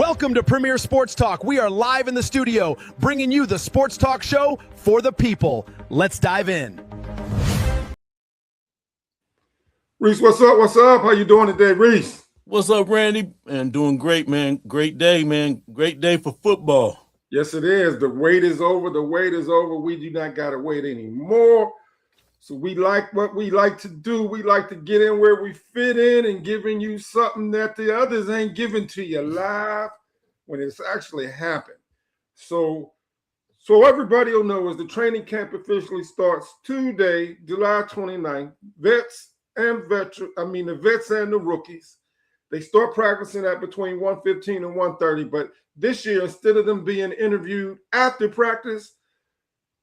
Welcome to Premier Sports Talk. We are live in the studio, bringing you the sports talk show for the people. Let's dive in. Reese, what's up? What's up? How you doing today, Reese? What's up, Randy? And doing great, man. Great day, man. Great day for football. Yes, it is. The wait is over. The wait is over. We do not got to wait anymore. So we like what we like to do. We like to get in where we fit in and giving you something that the others ain't giving to you live when it's actually happened. So everybody will know as the training camp officially starts today, July 29th, the vets and the rookies, they start practicing at between 1:15 and 1:30. But this year, instead of them being interviewed after practice,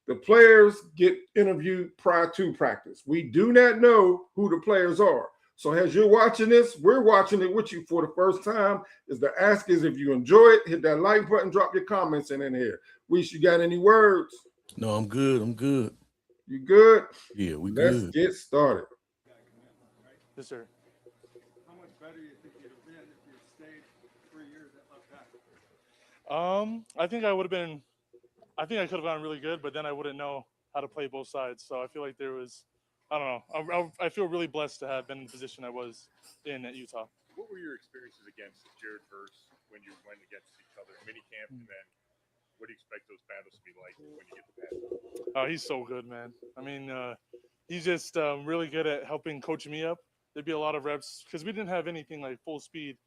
the players get interviewed prior to practice. We do not know who the players are. So as you're watching this, we're watching it with you for the first time. The ask is if you enjoy it, hit that like button, drop your comments in here. Reese, you got any words? No, I'm good. You good? Yeah, Let's get started. Yes, sir. How much better do you think you'd have been if you stayed 3 years at left tackle? I think I could have gone really good, but then I wouldn't know how to play both sides. So I feel like I don't know. I feel really blessed to have been in the position I was in at Utah. What were your experiences against Jared Verse when you went against each other in minicamp, and then what do you expect those battles to be like when you get the pass? Oh, he's so good, man. I mean, he's just really good at helping coach me up. There'd be a lot of reps because we didn't have anything like full speed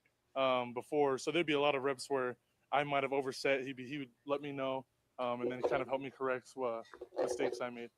before, so there'd be a lot of reps where I might have overset. He would let me know. And then kind of help me correct what mistakes I made.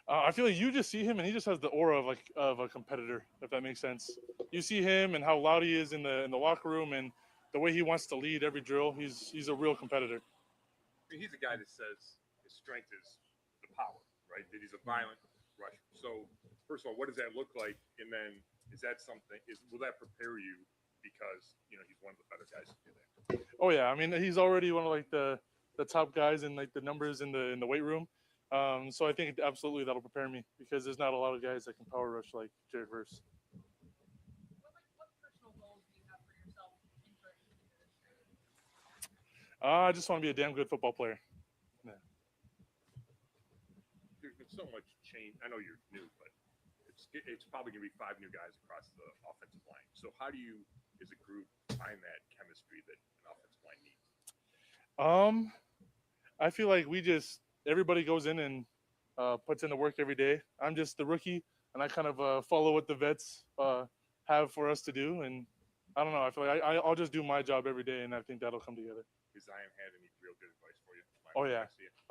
I feel like you just see him and he just has the aura of a competitor, if that makes sense. You see him and how loud he is in the locker room and the way he wants to lead every drill. He's a real competitor. I mean, he's a guy that says his strength is the power, right? That he's a violent rusher. So first of all, what does that look like? And then will that prepare you? Because he's one of the better guys to do that. Oh yeah, I mean he's already one of like the top guys in like the numbers in the weight room. So I think absolutely that'll prepare me because there's not a lot of guys that can power rush like Jared Verse. What personal goals do you have for yourself entering this year? I just want to be a damn good football player. Yeah. There's been so much change. I know you're new, but it's probably going to be 5 new guys across the offensive line. So how do you, as a group, find that chemistry that an offensive line needs? I feel like everybody goes in and puts in the work every day. I'm just the rookie, and I kind of follow what the vets have for us to do. And I don't know. I feel like I'll just do my job every day, and I think that'll come together. Has Zion had any real good advice for you?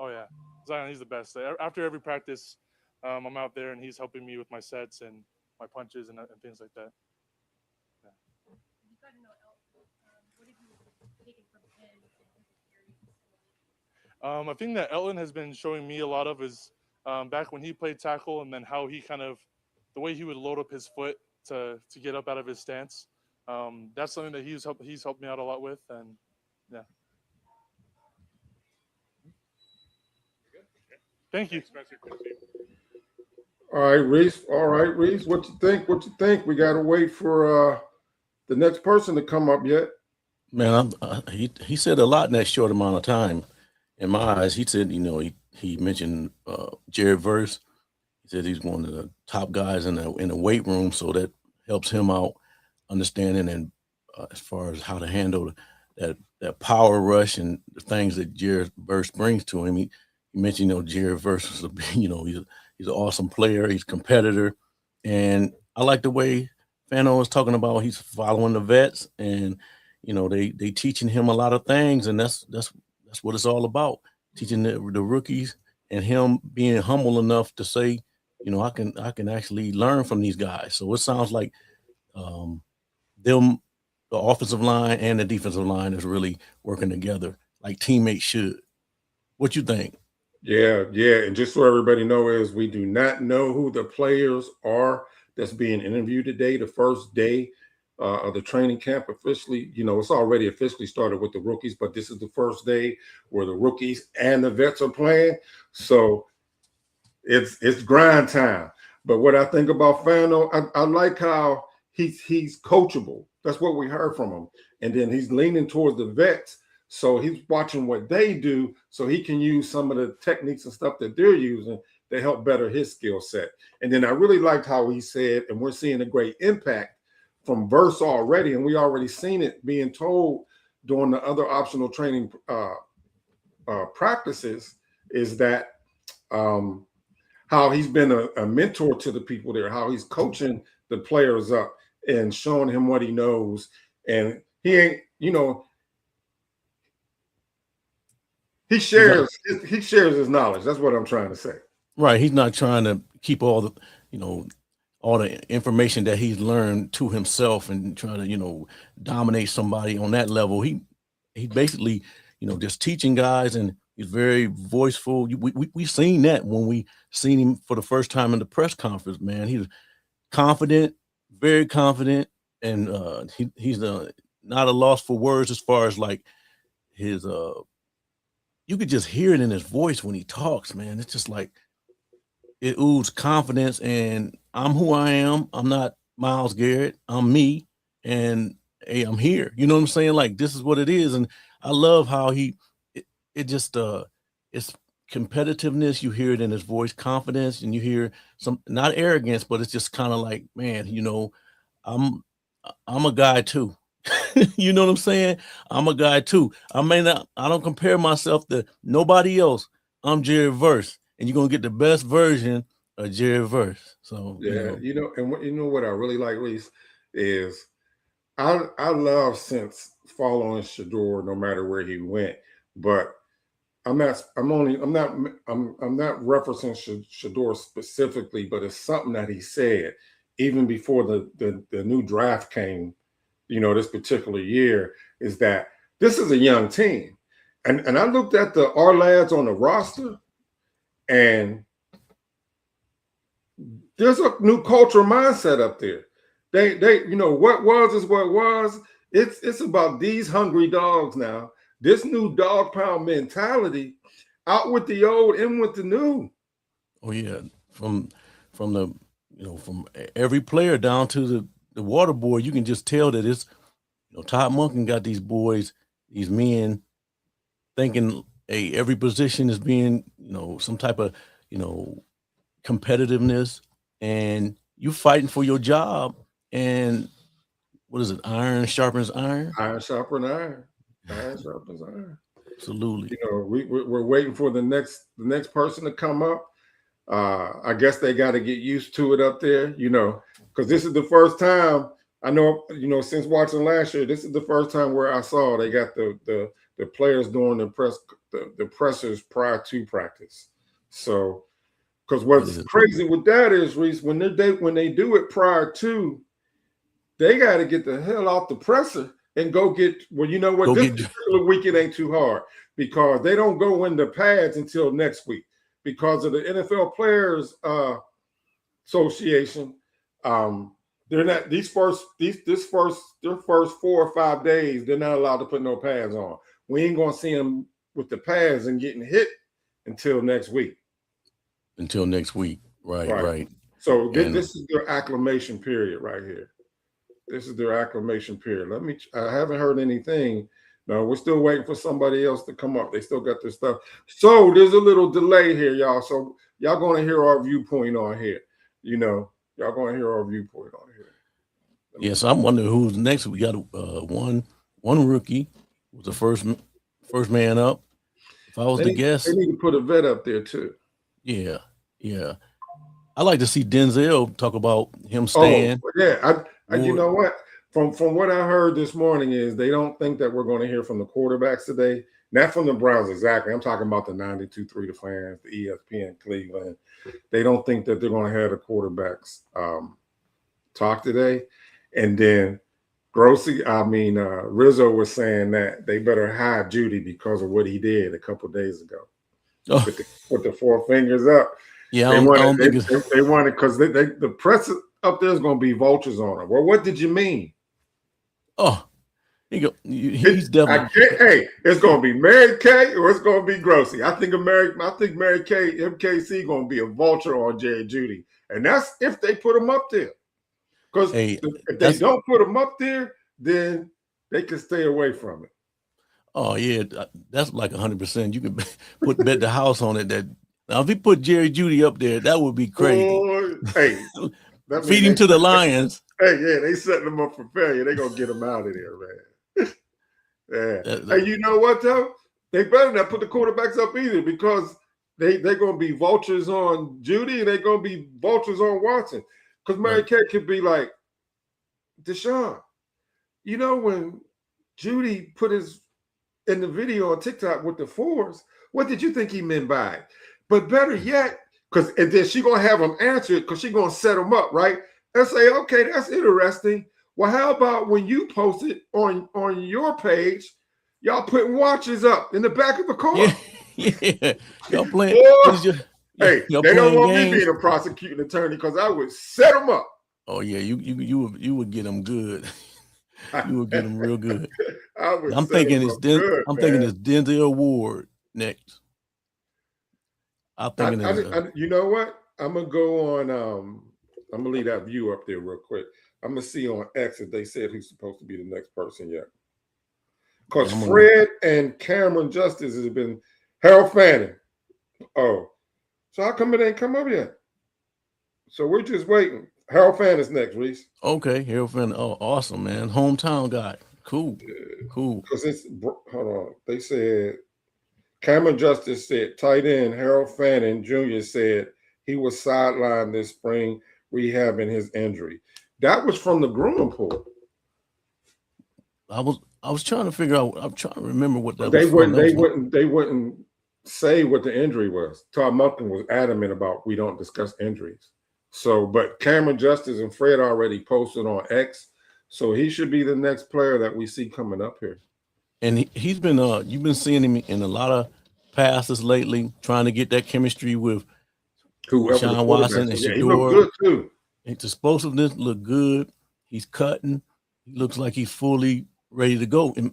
Oh yeah. Zion, he's the best. After every practice, I'm out there, and he's helping me with my sets and my punches and things like that. Yeah. You've got to know Elton. What have you taken from him and his experience? I think that Elton has been showing me a lot of is back when he played tackle, and then how he the way he would load up his foot to get up out of his stance. That's something that he's helped me out a lot with, and yeah. Thank you. All right, Reese. What you think? We got to wait for the next person to come up yet. Man, he said a lot in that short amount of time. In my eyes, he said, he mentioned Jared Verse. He said he's one of the top guys in the weight room, so that helps him out understanding and as far as how to handle that power rush and the things that Jared Verse brings to him. He mentioned, Jared Verse is he's an awesome player. He's a competitor, and I like the way Fano was talking about. He's following the vets, and they teaching him a lot of things, and that's what it's all about. Teaching the rookies and him being humble enough to say, I can actually learn from these guys. So it sounds like the offensive line and the defensive line is really working together like teammates should. What you think? Yeah. And just so everybody knows, we do not know who the players are that's being interviewed today, the first day of the training camp officially. It's already officially started with the rookies, but this is the first day where the rookies and the vets are playing. So it's grind time. But what I think about Fano, I like how he's coachable. That's what we heard from him. And then he's leaning towards the vets. So he's watching what they do so he can use some of the techniques and stuff that they're using to help better his skill set. And then I really liked how he said, and we're seeing a great impact from Verse already, and we already seen it being told during the other optional training practices, is that how he's been a mentor to the people there, how he's coaching the players up and showing him what he knows. And he ain't, he shares his knowledge. That's what I'm trying to say. Right. He's not trying to keep all the, all the information that he's learned to himself and trying to, dominate somebody on that level. He basically, just teaching guys, and he's very voiceful. We seen that when we seen him for the first time in the press conference, man. He was confident, very confident, and he's not a loss for words as far as like his you could just hear it in his voice when he talks, man. It's just like it oozes confidence, and I'm who I am. I'm not Myles Garrett. I'm me, and hey, I'm here. You know what I'm saying? Like, this is what it is. And I love how it just it's competitiveness. You hear it in his voice, confidence, and you hear some, not arrogance, but it's just kind of like, man, I'm a guy too. You know what I'm saying? I'm a guy too. I don't compare myself to nobody else. I'm Jared Verse, and you're gonna get the best version of Jared Verse. So yeah, and what I really like, Reese, is I love since following Shador no matter where he went, but I'm not referencing Shador specifically, but it's something that he said even before the new draft came, this particular year, is that this is a young team. And I looked at our lads on the roster, and there's a new cultural mindset up there. They what was is what was. It's about these hungry dogs now. This new dog pound mentality, out with the old, in with the new. Oh yeah, from the from every player down to the water boy, you can just tell that it's Todd Monken got these boys, these men thinking, hey, every position is being some type of competitiveness, and you fighting for your job. And what is it? Iron sharpens iron. Iron sharpens iron. Iron sharpens iron. Absolutely. We're waiting for the next person to come up. I guess they got to get used to it up there, because this is the first time I know, since watching last year, this is the first time where I saw they got the players doing the pressers prior to practice. So, because what's crazy with that is, Reese, when they do it prior to, they got to get the hell off the presser and go get. Well, you know what? This particular weekend ain't too hard because they don't go in the pads until next week because of the NFL Players Association. They're not their first 4 or 5 days. They're not allowed to put no pads on. We ain't gonna see them with the pads and getting hit until next week. Right. So this is their acclimation period right here. This is their acclimation period. I haven't heard anything. No, we're still waiting for somebody else to come up. They still got their stuff. So there's a little delay here, y'all. So y'all going to hear our viewpoint on here. Y'all going to hear our viewpoint on here. Yes, I'm wondering who's next. We got one rookie was the first man up. If I was to guess, they need to put a vet up there too. Yeah. I like to see Denzel talk about him staying. Oh, yeah. You know what? From what I heard this morning is they don't think that we're going to hear from the quarterbacks today. Not from the Browns exactly. I'm talking about the 92.3 The Fans, the ESPN Cleveland. They don't think that they're going to have the quarterbacks talk today. And then Rizzo was saying that they better hide Judy because of what he did a couple of days ago with the 4 fingers up. Yeah, they wanted because the press up there is going to be vultures on him. Well, what did you mean? Oh, he's definitely. Hey, it's going to be Mary Kay or it's going to be Grossy. I think Mary Kay, MKC, going to be a vulture on Jerry Judy And that's if they put him up there. Because Hey, if they don't put him up there, then they can stay away from it. Oh yeah, that's like 100%. You can bet the house on it. That now if he put Jerry Jeudy up there, that would be crazy. Hey, feed him to the Lions. Hey, yeah, they setting them up for failure. They gonna get him out of there, man. Yeah. Hey, you know what though? They better not put the quarterbacks up either because they're gonna be vultures on Jeudy and they're gonna be vultures on Watson. Because Mary Kay could be like, Deshaun, you know when Jeudy put his in the video on TikTok with the 4s, what did you think he meant by it? But better yet, and then she gonna have him answer it because she gonna set him up, right? And say, okay, that's interesting. Well, how about when you post it on your page, y'all putting watches up in the back of the car? Yeah. Y'all playing. Hey, they don't want me being a prosecuting attorney because I would set them up. Oh yeah, you would get them good. You would get them real good. I'm thinking it's Denzel Ward next. You know what? I'm gonna go on. I'm gonna leave that view up there real quick. I'm gonna see on X if they said who's supposed to be the next person yet. Because Fred and Cameron Justice has been Harold Fanning. Oh, so how come it ain't come up yet? So we're just waiting. Harold Fanning is next, Reese. Okay, Harold Fanning. Oh, awesome, man. Hometown guy. Cool. Cool. Because hold on. They said Cameron Justice said tight end Harold Fanning Jr. said he was sidelined this spring rehabbing his injury. That was from the grooming pool. I was trying to figure out. I'm trying to remember what that they was. They wouldn't say what the injury was. Todd Monken was adamant about we don't discuss injuries. So, but Cameron Justice and Fred already posted on X, so he should be the next player that we see coming up here. And he's been you've been seeing him in a lot of passes lately, trying to get that chemistry with Sean Watson and Shador. He looked good too. His explosiveness look good. He's cutting. He looks like he's fully ready to go. And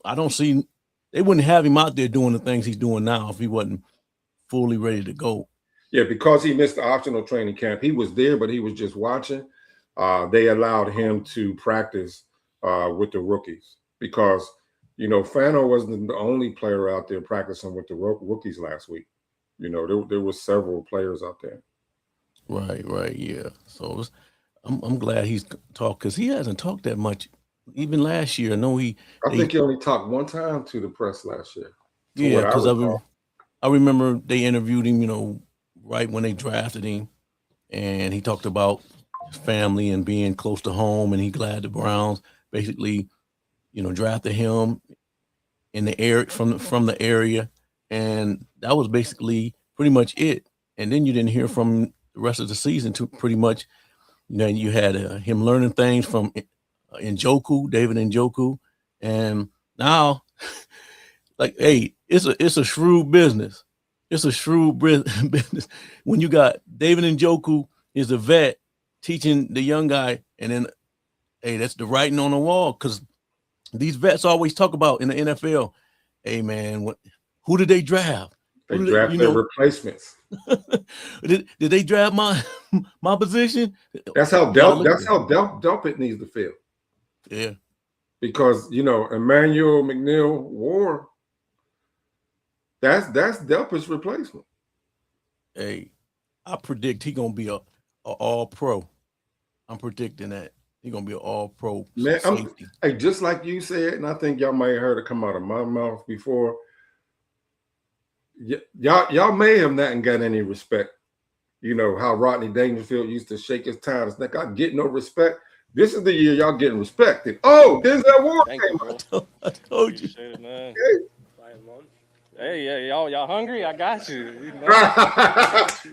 I don't see they wouldn't have him out there doing the things he's doing now if he wasn't fully ready to go. Yeah, because he missed the optional training camp. He was there, but he was just watching. They allowed him to practice with the rookies because, Fano wasn't the only player out there practicing with the rookies last week. There were several players out there. Right, yeah. So I'm glad he's talked because he hasn't talked that much. Even last year, I think he only talked one time to the press last year. Yeah, because I remember they interviewed him, right when they drafted him, and he talked about his family and being close to home, and he glad the Browns basically, drafted him in the area from the area, and that was basically pretty much it. And then you didn't hear from him the rest of the season. To pretty much, you had him learning things from David Njoku, and now, like, hey, it's a shrewd business. It's a shrewd business when you got David Njoku is a vet teaching the young guy, and then, hey, that's the writing on the wall because these vets always talk about in the NFL. Hey, man, who did they draft? They draft their replacements. Did they draft my position? That's how Delpit needs to feel. Yeah, because Emmanuel McNeil Ward. That's Delpit's replacement. Hey, I predict he's gonna be a all-pro. I'm predicting that he's gonna be an all-pro. Man, hey, just like you said, and I think y'all may have heard it come out of my mouth before. Y'all may have not got any respect. How Rodney Dangerfield used to shake his tie. It's like I get no respect. This is the year y'all getting respected. Oh, Denzel Ward came out. I told you. Appreciate it, man. Hey, yeah, y'all hungry? I got you.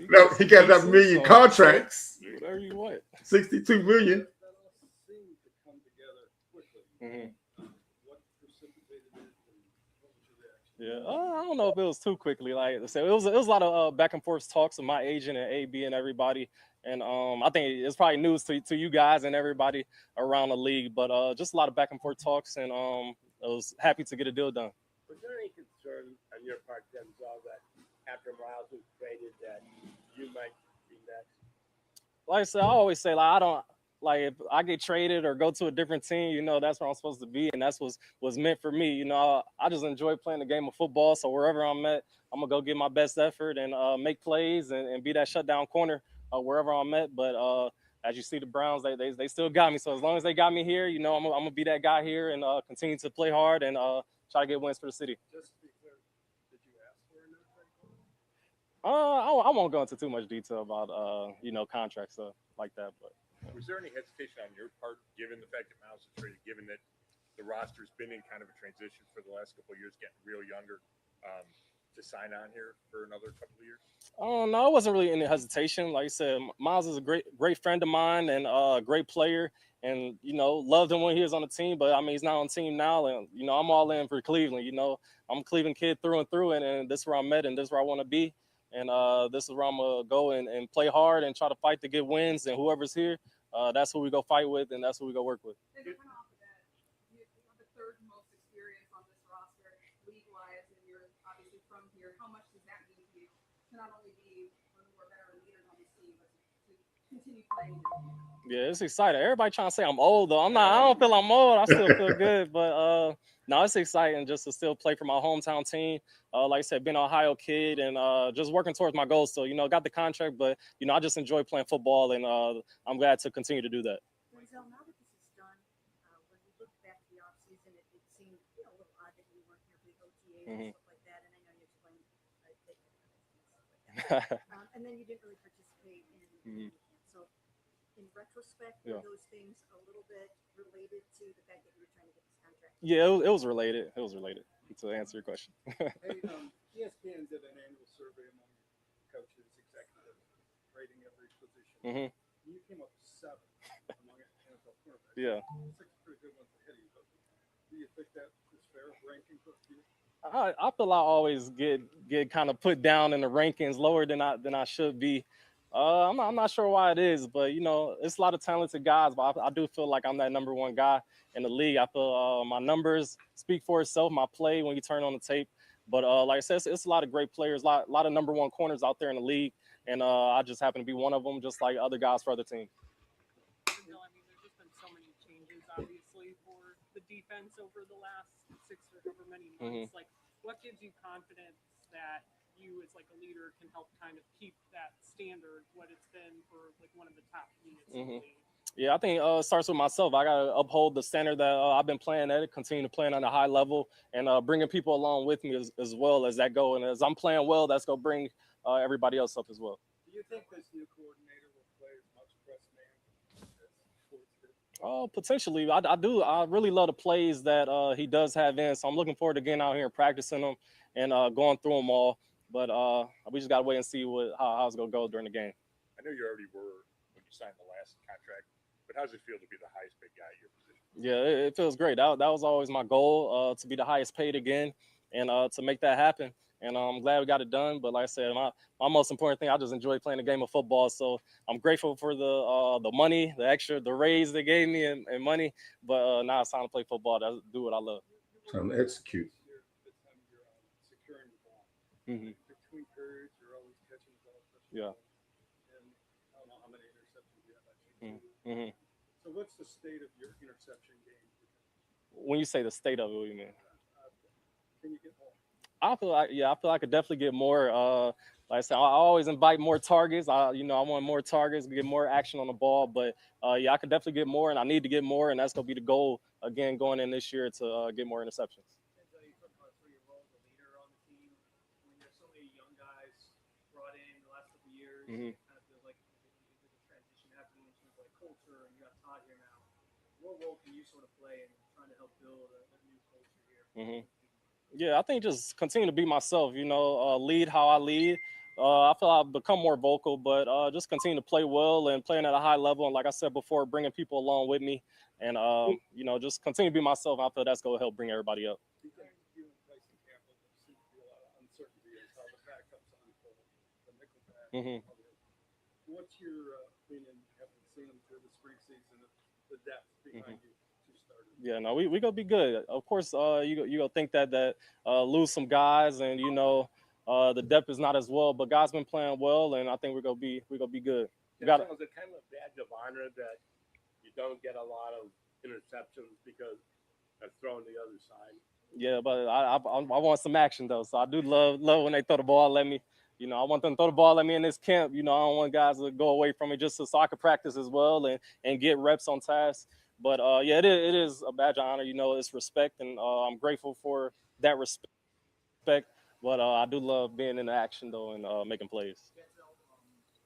No, he got that million contracts. Whatever you want. 62 million. Mm-hmm. Yeah, I don't know if it was too quickly. Like I said, it was a lot of back and forth talks with my agent and AB and everybody. And I think it's probably news to you guys and everybody around the league. But just a lot of back and forth talks, and I was happy to get a deal done. Was there any concern on your part, Denzel, that after Miles was traded that you might be next? like I said, I always say like I don't like if I get traded or go to a different team, you know, that's where I'm supposed to be, and that's what's meant for me. You know, I just enjoy playing the game of football. So wherever I'm at, I'm gonna go give my best effort and make plays and be that shutdown corner wherever I'm at. But as you see, the Browns, they still got me. So as long as they got me here, you know, I'm gonna be that guy here and continue to play hard and try to get wins for the city. Just to be clear, did you ask for a new trade? I won't go into too much detail about you know, contract stuff like that, but. Was there any hesitation on your part, given the fact that Miles is traded, given that the roster's been in kind of a transition for the last couple of years, getting real younger, to sign on here for another couple of years? Oh no, it wasn't really any hesitation. Like I said, Miles is a great friend of mine and a great player, and you know, loved him when he was on the team. But I mean, he's not on the team now, and you know, I'm all in for Cleveland. You know, I'm a Cleveland kid through and through, and this is where I'm at, and this is where I want to be. And this is where I'm gonna go and play hard and try to fight to get wins. And whoever's here, that's who we go fight with, and that's who we go work with. And kind of off of that, you have the third most experience on this roster, league-wise, and you're obviously from here. How much does that mean to you to not only be one of the more veteran leaders on this team, but to continue playing? Yeah, it's exciting. Everybody trying to say I'm old though. I'm not. I don't feel I'm old. I still feel good, but no, it's exciting just to still play for my hometown team. Like I said, being an Ohio kid and just working towards my goals. So, you know, got the contract, but, you know, I just enjoy playing football, and I'm glad to continue to do that. Denzel, now that this is done, when we look back at the offseason, it seemed a little odd that you weren't here for the OTAs and stuff like that. And I know you explained and then you didn't really participate in so in retrospect, were those things a little bit related to the fact that you were trying to get this contract? Yeah, it was related. It was related, to answer your question. Hey, ESPN did an annual survey among coaches, executives, rating every position. You came up 7 among NFL quarterbacks. Yeah. 6 pretty good ones ahead of you. Do you think that is fair ranking for you? I feel I always get kind of put down in the rankings lower than I should be. I'm not sure why it is, but you know, it's a lot of talented guys, but I do feel like I'm that number one guy in the league. I feel my numbers speak for itself, my play when you turn on the tape. But like I said, it's a lot of great players, a lot of number one corners out there in the league, and I just happen to be one of them, just like other guys for other teams. I mean, there's just been so many changes, obviously, for the defense over the last 6 or however many months. Like, what gives you confidence that you as like a leader can help kind of keep that standard, what it's been for like one of the top units in the league? Yeah, I think it starts with myself. I got to uphold the standard that I've been playing at, continue to play on a high level, and bringing people along with me as well as that go. And as I'm playing well, that's going to bring everybody else up as well. Do you think this new coordinator will play as much press man as Ford's did? Oh, potentially. I do. I really love the plays that he does have in. So I'm looking forward to getting out here and practicing them and going through them all. But we just got to wait and see how it's going to go during the game. I know you already were when you signed the last contract, but how does it feel to be the highest paid guy at your position? Yeah, it feels great. That was always my goal, to be the highest paid again and to make that happen. And I'm glad we got it done. But like I said, my most important thing, I just enjoy playing the game of football. So I'm grateful for the money, the raise they gave me and money. But now it's time to play football, to do what I love. Time to execute. Securing the ball. Between periods, you're always catching the ball. Yeah. And I don't know how many interceptions you have actually. So what's the state of your interception game? When you say the state of it, what do you mean? Can you get more? I feel I could definitely get more. Like I said, I always invite more targets. I want more targets, get more action on the ball. But I could definitely get more, and I need to get more, and that's gonna be the goal again going in this year to get more interceptions. You talked about your role as a leader on the team. When there's so many young guys brought in the last couple of years, it kind of feels like there's a transition happening in terms of like culture, and you got Todd here now. What role can you sort of play in trying to help build a new culture here? Yeah, I think just continue to be myself, lead how I lead. I feel I've become more vocal, but just continue to play well and playing at a high level. And like I said before, bringing people along with me and, just continue to be myself. I feel that's going to help bring everybody up. You think you and Tyson Campbell, there seems to be a lot of uncertainty as how the backups unfold, the nickel back. What's your opinion, having seen them through the spring season, the depth behind you? Yeah, no, we gonna be good. Of course, you gonna think that lose some guys, and the depth is not as well. But guys been playing well, and I think we're gonna be good. You got sounds like kind of a badge of honor that you don't get a lot of interceptions because that's thrown the other side. Yeah, but I want some action though. So I do love when they throw the ball at me. You know, I want them to throw the ball at me in this camp. You know, I don't want guys to go away from it just so I can practice as well and get reps on task. But yeah, it is a badge of honor. You know, it's respect, and I'm grateful for that respect. But I do love being in the action though and making plays.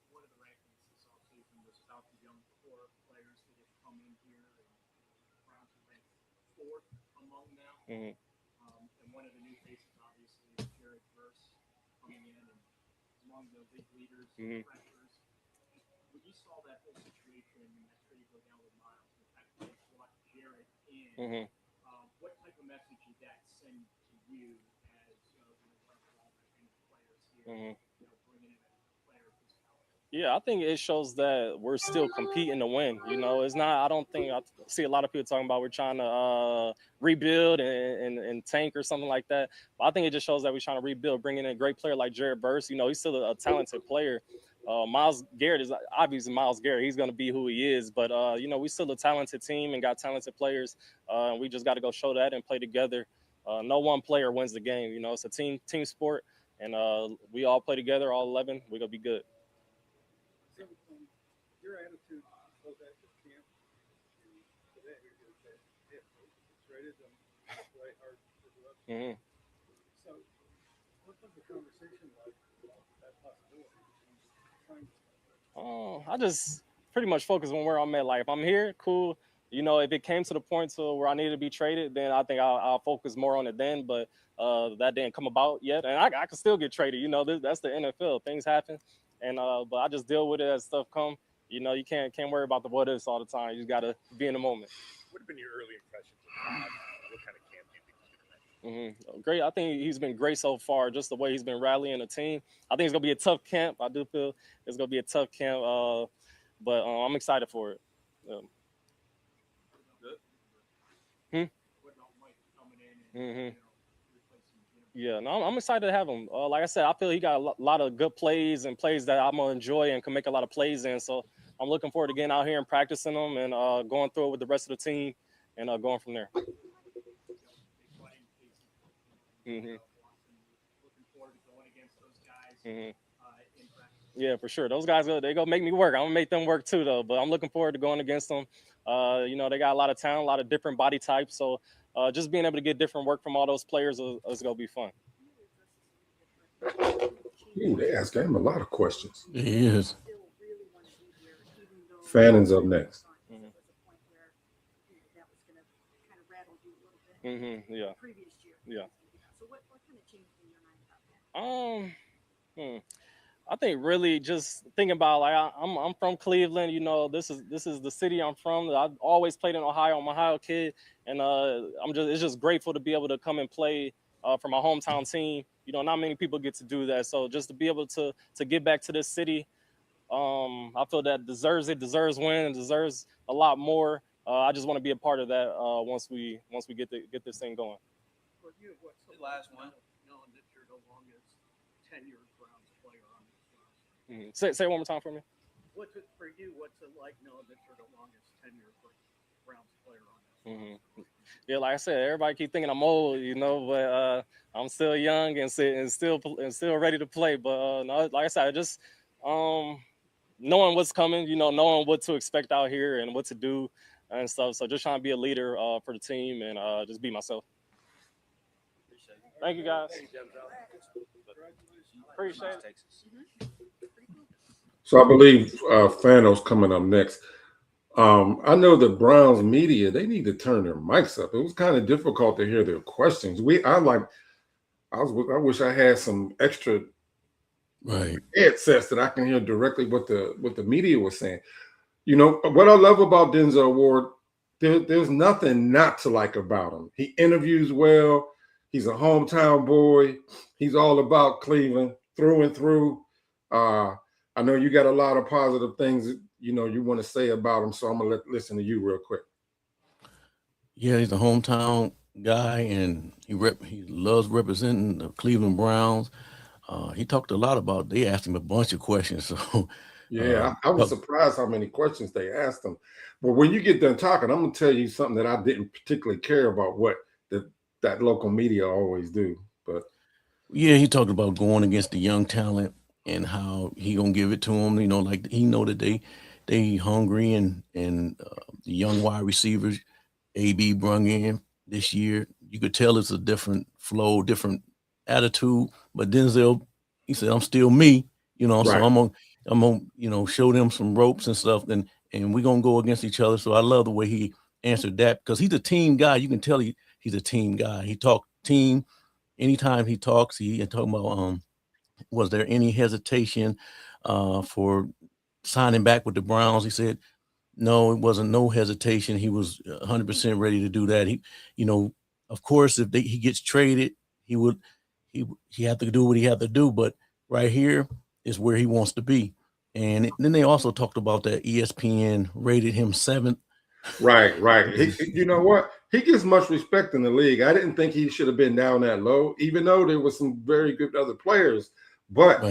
One of the rankings this offseason was about the young core players that have come in here, and Browns are ranked fourth among them. Mm-hmm. And one of the new faces, obviously, is Jared Verse coming in and among the big leaders and pressures. When you saw that whole situation and that trade go down with Miles, the fact that they brought Jared in, what type of message did that send to you as one of the all-time players here? Bringing in a player of this caliber? Yeah, I think it shows that we're still competing to win. You know, it's not. I don't think I see a lot of people talking about we're trying to rebuild and tank or something like that. But I think it just shows that we're trying to rebuild, bringing in a great player like Jared Verse. You know, he's still a talented player. Miles Garrett is obviously Miles Garrett. He's going to be who he is. But, you know, we still a talented team and got talented players. And we just got to go show that and play together. No one player wins the game. You know, it's a team sport. And we all play together, all 11. We're going to be good. So, your attitude was at the camp today, you're going to say, hey, it's traded them, play hard for the rest. So, what was the conversation like about that possibility? I just pretty much focus on where I'm at. Like, if I'm here, cool. You know, if it came to the point to where I needed to be traded, then I think I'll focus more on it then. But that didn't come about yet, and I can still get traded. You know, that's the NFL. Things happen, and but I just deal with it as stuff come. You know, you can't worry about the what ifs all the time. You just got to be in the moment. What have been your early impressions of Dawg? What kind of camp do you think he's going to make? Great. I think he's been great so far. Just the way he's been rallying the team. I think it's gonna be a tough camp. I do feel it's gonna be a tough camp, but I'm excited for it. Yeah, no, I'm excited to have him. Like I said, I feel he got a lot of good plays and plays that I'm gonna enjoy and can make a lot of plays in. So I'm looking forward to getting out here and practicing them and going through it with the rest of the team and going from there. Looking forward to going against those guys in practice. Yeah, for sure. Those guys, they go make me work. I'm gonna make them work too, though. But I'm looking forward to going against them. You know, they got a lot of talent, a lot of different body types. So just being able to get different work from all those players is gonna be fun. Ooh, they asked him a lot of questions. He is. Fanon's up next. Yeah. Previous year. Yeah. So what kind of changed in your mind about that? I think really just thinking about like I'm from Cleveland. You know, this is the city I'm from. I've always played in Ohio. I'm an Ohio kid, and it's just grateful to be able to come and play for my hometown team. You know, not many people get to do that. So just to be able to get back to this city, I feel that deserves win and deserves a lot more. I just want to be a part of that once we get this thing going. For you, what's the last one? Knowing that you're the longest tenured Browns player on this roster. Say it one more time for me. What's it for you? What's it like knowing that you're the longest tenured Browns player on this roster? Yeah, like I said, everybody keep thinking I'm old, you know, but I'm still young and still ready to play. But no, like I said, just knowing what's coming, you know, knowing what to expect out here and what to do and stuff. So just trying to be a leader for the team and just be myself. Thank you, guys. Appreciate it. So I believe Fano's coming up next. I know the Browns media, they need to turn their mics up. It was kind of difficult to hear their questions. I wish I had some extra headsets that I can hear directly what the media was saying. You know, what I love about Denzel Ward, there's nothing not to like about him. He interviews well. He's a hometown boy. He's all about Cleveland through and through. I know you got a lot of positive things, you know, you want to say about him, so I'm going to listen to you real quick. Yeah, he's a hometown guy, and he loves representing the Cleveland Browns. He talked a lot about, they asked him a bunch of questions, so Yeah, I was surprised how many questions they asked him. But when you get done talking, I'm gonna tell you something that I didn't particularly care about what that local media always do. But yeah, he talked about going against the young talent and how he gonna give it to them. You know, like he know that they hungry and the young wide receivers AB brung in this year. You could tell it's a different flow, different attitude. But Denzel, he said, "I'm still me," you know. So right. I'm gonna, you know, show them some ropes and stuff, and we're gonna go against each other. So I love the way he answered that because he's a team guy. You can tell he's a team guy. He talked team. Anytime he talks, he talking about was there any hesitation for signing back with the Browns? He said, no, it wasn't no hesitation. He was 100% ready to do that. He, you know, of course, if he gets traded, he had to do what he had to do. But right here is where he wants to be. And then they also talked about that ESPN rated him 7th. Right. You know what? He gets much respect in the league. I didn't think he should have been down that low, even though there was some very good other players. But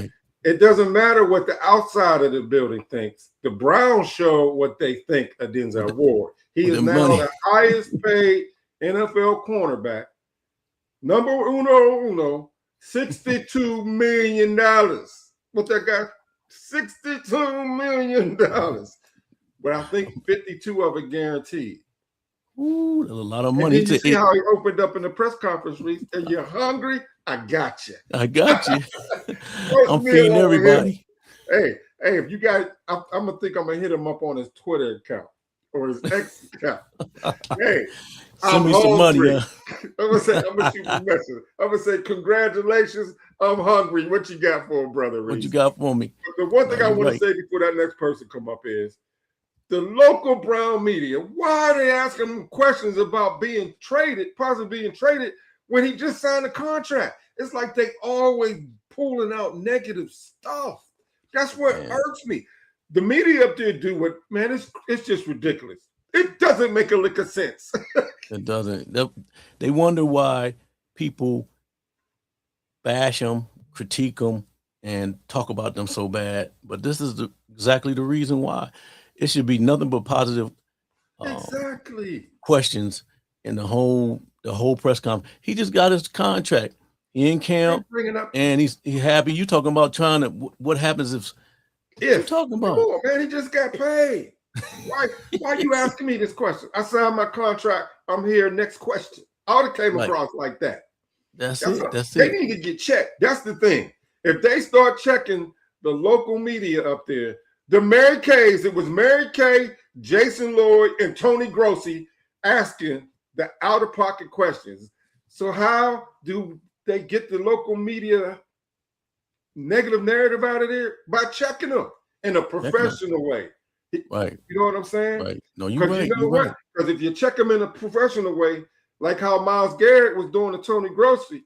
it doesn't matter what the outside of the building thinks. The Browns show what they think of Denzel Ward. He is now the highest paid NFL cornerback. Number uno, $62 million. What that guy? $62 million. But I think 52 of it guaranteed. Ooh, that's a lot of money. And you see how he opened up in the press conference, Reese? Are you hungry? I got you. I got you. I'm feeding everybody. Hey, if you guys, I'm gonna think I'm gonna hit him up on his Twitter account or his X account. Hey, send me some money. I'm gonna shoot a message. I'm gonna say, congratulations. I'm hungry. What you got for a brother, Reese? What you got for me? But the one thing I want to say before that next person come up is the local Brown media. Why are they asking him questions about being traded, possibly being traded, when he just signed a contract? It's like they always pulling out negative stuff. That's what irks me. The media up there do what, man, it's just ridiculous. It doesn't make a lick of sense. It doesn't. They wonder why people bash them, critique them, and talk about them so bad. But this is exactly the reason why. It should be nothing but positive questions in the whole press conference. He just got his contract. He in camp and he's happy. You talking about trying to what happens if you talking about? Oh man, he just got paid. Why you asking me this question? I signed my contract. I'm here. Next question. I would have came across like that. That's it. They need to get checked. That's the thing. If they start checking the local media up there, the Mary Kays, it was Mary Kay, Jason Lloyd, and Tony Grossi asking the out-of-pocket questions. So how do they get the local media negative narrative out of there? By checking them in a professional way. Right. You know what I'm saying? Right. No, you're right. You know what? Because if you check them in a professional way, like how Myles Garrett was doing to Tony Grossi,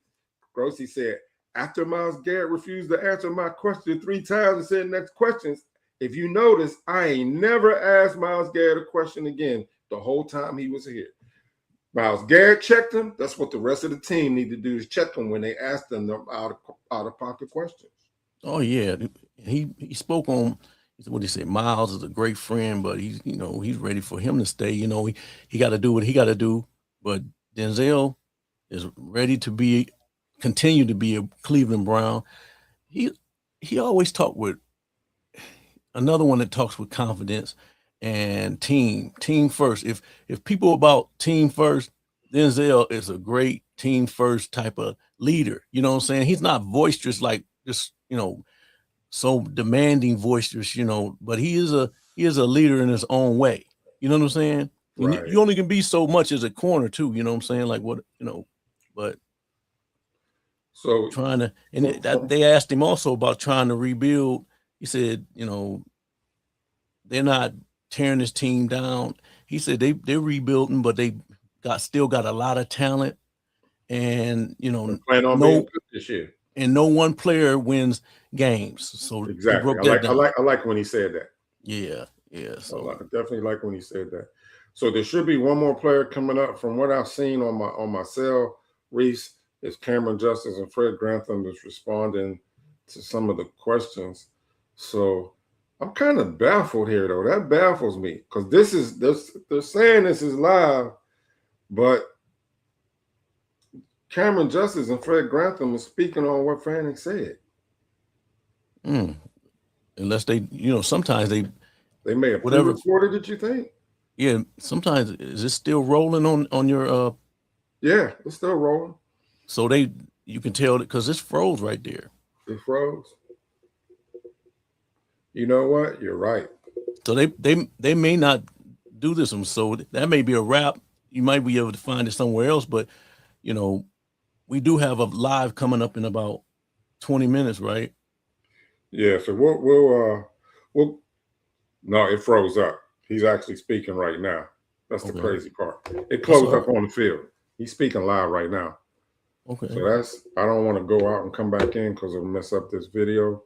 Grossi said, after Myles Garrett refused to answer my question 3 times and said next questions, if you notice, I ain't never asked Myles Garrett a question again the whole time he was here. Myles Garrett checked him. That's what the rest of the team need to do, is check them when they ask them out-of-pocket questions. Oh, yeah. He spoke on, what he said, Myles is a great friend, but he's ready for him to stay. You know, he got to do what he got to do. But Denzel is ready to continue to be a Cleveland Brown. He always talked with another one that talks with confidence and team first. If people about team first, Denzel is a great team first type of leader. You know what I'm saying? He's not boisterous, like just, so demanding boisterous, but he is a leader in his own way. You know what I'm saying? Right. You only can be so much as a corner too. You know what I'm saying? Like but so trying to, and they asked him also about trying to rebuild. He said, they're not tearing this team down. He said they're rebuilding, but they still got a lot of talent, and plan on being good this year. And no one player wins games. So exactly, I like when he said that. Yeah. So I definitely like when he said that. So there should be one more player coming up. From what I've seen on my cell, Reese, is Cameron Justice and Fred Grantham is responding to some of the questions. So I'm kind of baffled here, though. That baffles me because they're saying this is live, but Cameron Justice and Fred Grantham are speaking on what Fanning said. Unless they, sometimes they may have pre-recorded it, you think? Yeah, sometimes is it still rolling on your Yeah, it's still rolling. So you can tell it because it's froze right there. It froze. You know what? You're right. So they may not do this one. So that may be a wrap. You might be able to find it somewhere else, but we do have a live coming up in about 20 minutes, right? Yeah, so we'll no, it froze up. He's actually speaking right now. That's the crazy part. It closed up on the field. He's speaking live right now. Okay. So I don't want to go out and come back in because it'll mess up this video,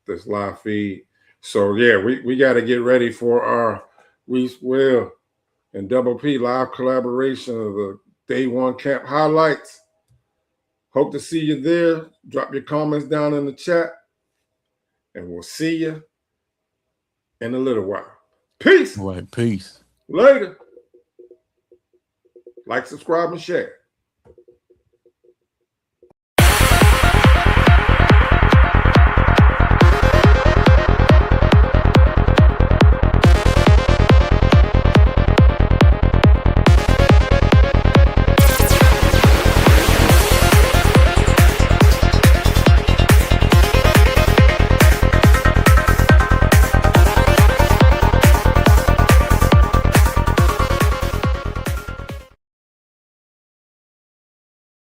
this live feed. So yeah, we got to get ready for our Reese, Will, and Double P live collaboration of the Day 1 camp highlights. Hope to see you there. Drop your comments down in the chat, and we'll see you in a little while. Peace. All right, peace. Later. Like, subscribe, and share.